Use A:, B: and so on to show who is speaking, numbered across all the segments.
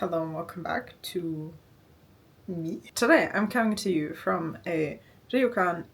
A: Hello and welcome back to me. Today I'm coming to you from a ryokan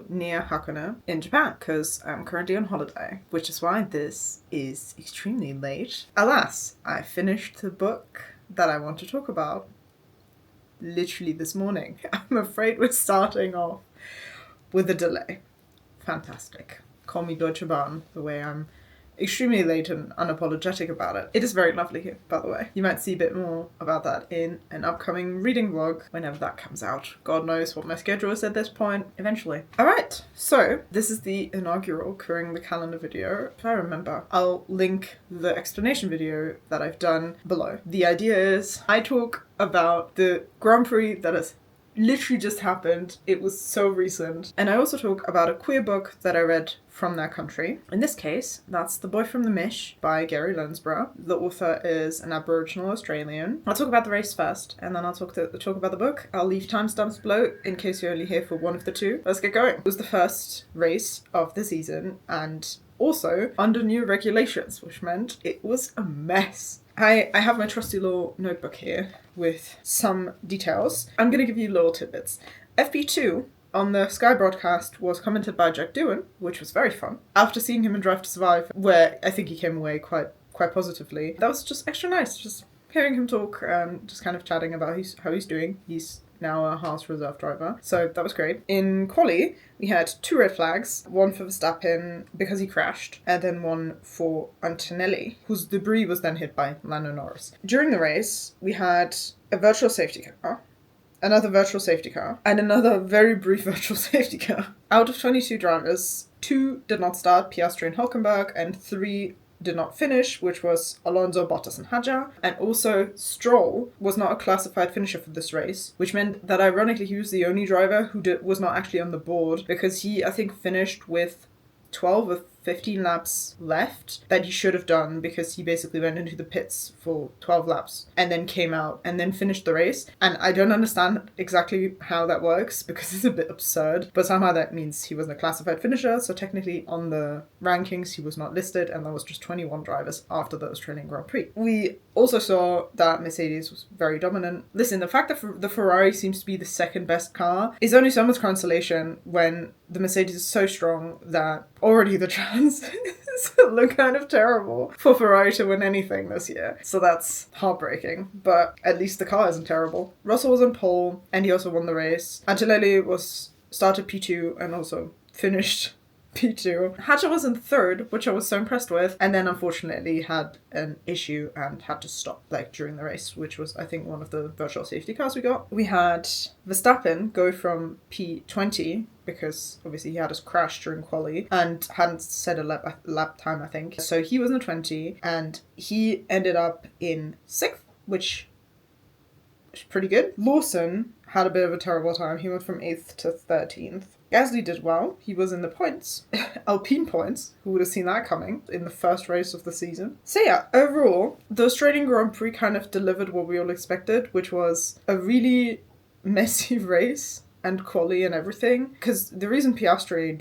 A: near Hakone in Japan because I'm currently on holiday, which is why this is extremely late. Alas, I finished the book that I want to talk about literally this morning. I'm afraid we're starting off with a delay. Fantastic. Call me Deutsche Bahn, the way I'm extremely late and unapologetic about it. It is very lovely here, by the way. You might see a bit more about that in an upcoming reading vlog whenever that comes out. God knows what my schedule is at this point. Eventually. Alright, so this is the inaugural Queering the Calendar video. If I remember, I'll link the explanation video that I've done below. The idea is I talk about the Grand Prix that has literally just happened. It was so recent. And I also talk about a queer book that I read from their country. In this case, that's The Boy From The Mish by Gary Lansborough. The author is an Aboriginal Australian. I'll talk about the race first, and then I'll talk about the book. I'll leave timestamps below in case you're only here for one of the two. Let's get going. It was the first race of the season, and also under new regulations, which meant it was a mess. I have my trusty little notebook here with some details. I'm going to give you little tidbits. FP2 on the Sky broadcast was commented by Jack Doohan, which was very fun. After seeing him in Drive to Survive, where I think he came away quite positively, that was just extra nice. Just hearing him talk and just kind of chatting about how he's doing. He's now a Haas reserve driver, so that was great. In quali, we had 2 red flags, one for Verstappen because he crashed, and then one for Antonelli, whose debris was then hit by Lando Norris. During the race, we had a virtual safety car, another virtual safety car, and another very brief virtual safety car. Out of 22 drivers, 2 did not start, Piastri and Hülkenberg, and 3 did not finish, which was Alonso, Bottas and Hadjar. And also Stroll was not a classified finisher for this race, which meant that ironically he was the only driver who was not actually on the board, because he, I think, finished with 12 or 15 laps left that he should have done, because he basically went into the pits for 12 laps and then came out and then finished the race. And I don't understand exactly how that works because it's a bit absurd, but somehow that means he wasn't a classified finisher, so technically on the rankings he was not listed, and there was just 21 drivers after the Australian Grand Prix. We also saw that Mercedes was very dominant. Listen, the fact that the Ferrari seems to be the second best car is only so much consolation when the Mercedes is so strong that already the chances look kind of terrible for Ferrari to win anything this year. So that's heartbreaking, but at least the car isn't terrible. Russell was on pole and he also won the race. Antonelli started P2 and also finished P2. Hadjar was in third, which I was so impressed with, and then unfortunately had an issue and had to stop during the race, which was, I think, one of the virtual safety cars we got. We had Verstappen go from P20 because obviously he had his crash during quali and hadn't set a lap time, I think. So he was in the 20 and he ended up in 6th, which is pretty good. Lawson had a bit of a terrible time. He went from 8th to 13th. Gasly did well. He was in the points. Alpine points. Who would have seen that coming in the first race of the season? So yeah, overall, the Australian Grand Prix kind of delivered what we all expected, which was a really messy race and quali and everything. Because the reason Piastri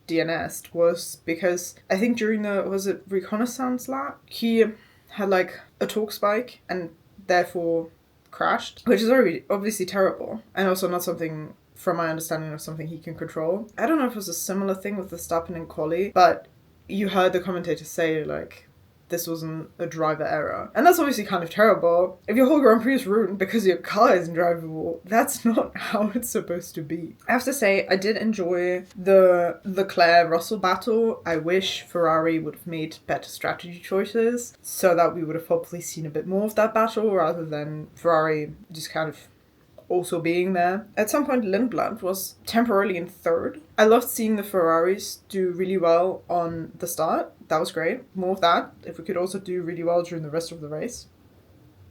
A: DNS'd was because I think during the, reconnaissance lap, he had a torque spike and therefore crashed, which is already obviously terrible and also not something, from my understanding, of something he can control. I don't know if it was a similar thing with Verstappen and quali, but you heard the commentator say this wasn't a driver error. And that's obviously kind of terrible. If your whole Grand Prix is ruined because your car isn't drivable, that's not how it's supposed to be. I have to say, I did enjoy the Leclerc-Russell battle. I wish Ferrari would have made better strategy choices so that we would have hopefully seen a bit more of that battle rather than Ferrari just kind of also being there. At some point, Lindblad was temporarily in third. I loved seeing the Ferraris do really well on the start. That was great. More of that. If we could also do really well during the rest of the race,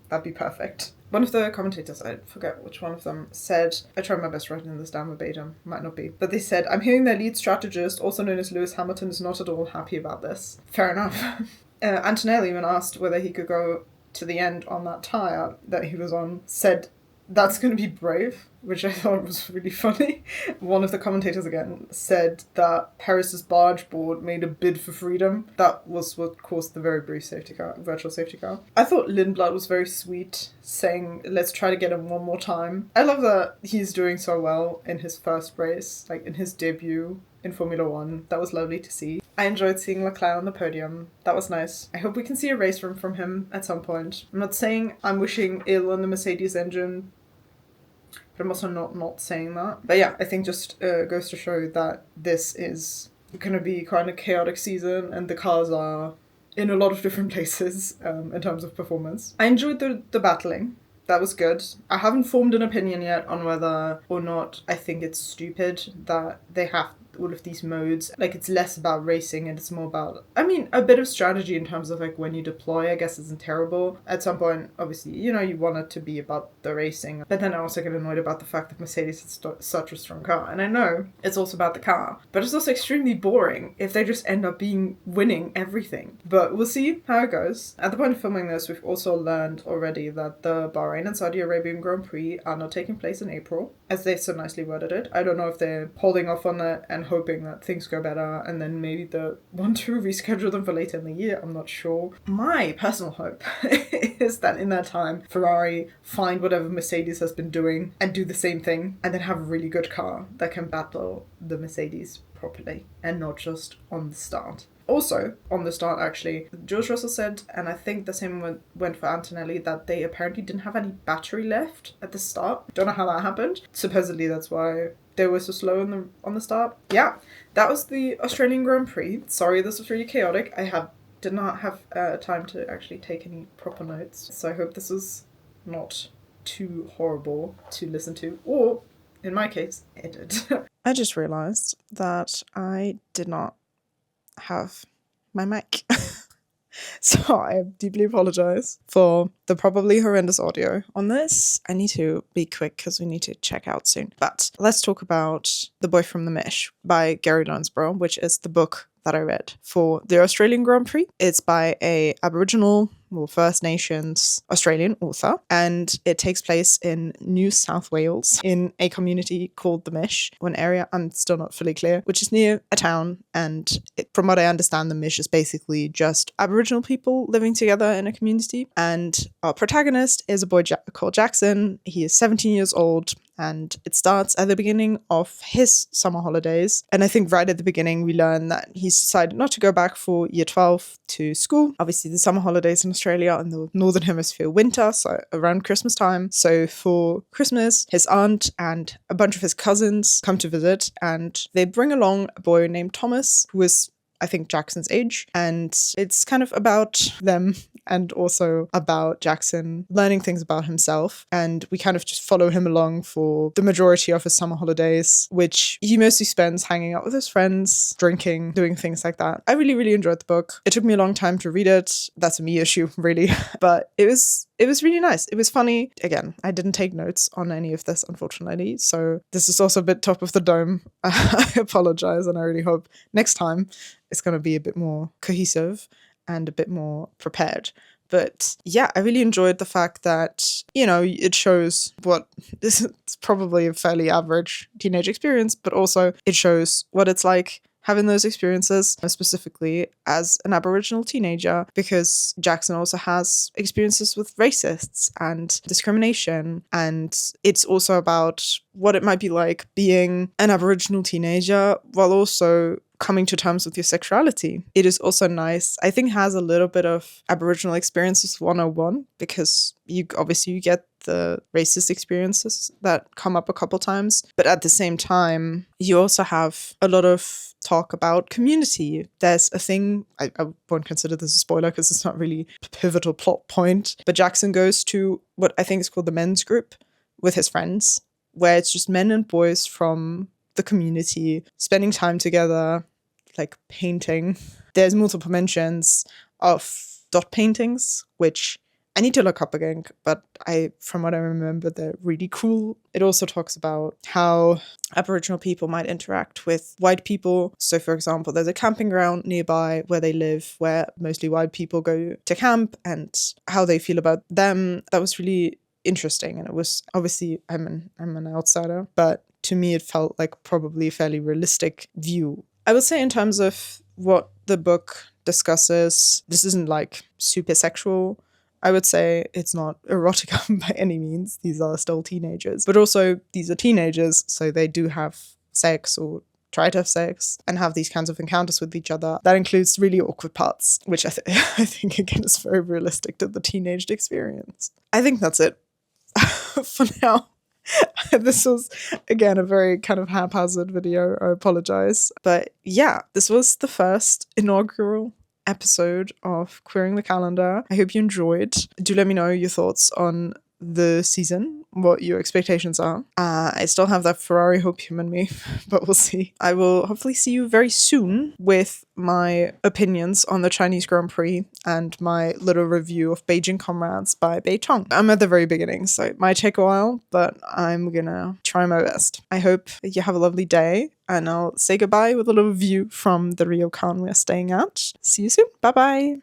A: that'd be perfect. One of the commentators, I forget which one of them, said, I tried my best writing this down verbatim, might not be, but they said, I'm hearing their lead strategist, also known as Lewis Hamilton, is not at all happy about this. Fair enough. Antonelli, when asked whether he could go to the end on that tyre that he was on, said that's going to be brave, which I thought was really funny. One of the commentators again said that Paris's barge board made a bid for freedom. That was what caused the very brief virtual safety car. I thought Lindblad was very sweet, saying, let's try to get him one more time. I love that he's doing so well in his first race, like in his debut in Formula 1. That was lovely to see. I enjoyed seeing Leclerc on the podium. That was nice. I hope we can see a race from him at some point. I'm not saying I'm wishing ill on the Mercedes engine, but I'm also not saying that. But yeah, I think just goes to show that this is going to be kind of chaotic season, and the cars are in a lot of different places in terms of performance. I enjoyed the battling. That was good. I haven't formed an opinion yet on whether or not I think it's stupid that they have all of these modes. Like, it's less about racing and it's more about, I mean, a bit of strategy in terms of like when you deploy, I guess isn't terrible. At some point, obviously, you know, you want it to be about the racing, but then I also get annoyed about the fact that Mercedes is such a strong car. And I know it's also about the car, but it's also extremely boring if they just end up winning everything. But we'll see how it goes. At the point of filming this, we've also learned already that the Bahrain and Saudi Arabian Grand Prix are not taking place in April, as they so nicely worded it. I don't know if they're holding off on it and hoping that things go better, and then maybe they want to reschedule them for later in the year. I'm not sure. My personal hope is that in that time, Ferrari find whatever Mercedes has been doing and do the same thing, and then have a really good car that can battle the Mercedes properly and not just on the start. Also, on the start, actually, George Russell said, and I think the same went for Antonelli, that they apparently didn't have any battery left at the start. Don't know how that happened. Supposedly that's why they were so slow on the start. Yeah, that was the Australian Grand Prix. Sorry, this was really chaotic. I did not have time to actually take any proper notes, so I hope this was not too horrible to listen to, or, in my case, edit. I just realised that I did not have my mic. So I deeply apologize for the probably horrendous audio on this. I need to be quick because we need to check out soon. But let's talk about The Boy From The Mish by Gary Lonesborough, which is the book that I read for the Australian Grand Prix. It's by a Aboriginal or First Nations Australian author, and it takes place in New South Wales in a community called The Mish, one area I'm still not fully clear, which is near a town. And from what I understand, The Mish is basically just Aboriginal people living together in a community. And our protagonist is a boy called Jackson. He is 17 years old, and it starts at the beginning of his summer holidays. And I think right at the beginning, we learn that he's decided not to go back for year 12 to school. Obviously, the summer holidays in Australia in the Northern Hemisphere winter, so around Christmas time. So for Christmas, his aunt and a bunch of his cousins come to visit, and they bring along a boy named Thomas, who is, I think, Jackson's age. And it's kind of about them and also about Jackson learning things about himself. And we kind of just follow him along for the majority of his summer holidays, which he mostly spends hanging out with his friends, drinking, doing things like that. I really, really enjoyed the book. It took me a long time to read it. That's a me issue, really. But it was really nice. It was funny. Again, I didn't take notes on any of this, unfortunately. So this is also a bit top of the dome. I apologize, and I really hope next time it's going to be a bit more cohesive and a bit more prepared. But yeah, I really enjoyed the fact that, you know, it shows what this is probably a fairly average teenage experience, but also it shows what it's like having those experiences, specifically as an Aboriginal teenager, because Jackson also has experiences with racists and discrimination. And it's also about what it might be like being an Aboriginal teenager while also coming to terms with your sexuality. It is also nice. I think has a little bit of Aboriginal experiences 101, because you get the racist experiences that come up a couple times. But at the same time, you also have a lot of talk about community. There's a thing, I won't consider this a spoiler because it's not really a pivotal plot point, but Jackson goes to what I think is called the men's group with his friends, where it's just men and boys from the community spending time together, like painting. There's multiple mentions of dot paintings, which I need to look up again, but from what I remember, they're really cool. It also talks about how Aboriginal people might interact with white people. So, for example, there's a camping ground nearby where they live, where mostly white people go to camp, and how they feel about them. That was really interesting, and it was obviously I'm an outsider, but to me it felt like probably a fairly realistic view. I would say in terms of what the book discusses, this isn't like super sexual. I would say it's not erotica by any means. These are still teenagers. But also, these are teenagers, so they do have sex or try to have sex and have these kinds of encounters with each other. That includes really awkward parts, which I think, again, is very realistic to the teenaged experience. I think that's it for now. This was, again, a very kind of haphazard video. I apologize. But yeah, this was the first inaugural episode of Queering the Calendar. I hope you enjoyed. Do let me know your thoughts on the season, what your expectations are. I still have that Ferrari hopium in me, but we'll see. I will hopefully see you very soon with my opinions on the Chinese Grand Prix and my little review of Beijing Comrades by Bei Tong. I'm at the very beginning, so it might take a while, but I'm gonna try my best. I hope you have a lovely day, and I'll say goodbye with a little view from the ryokan we're staying at. See you soon. Bye bye.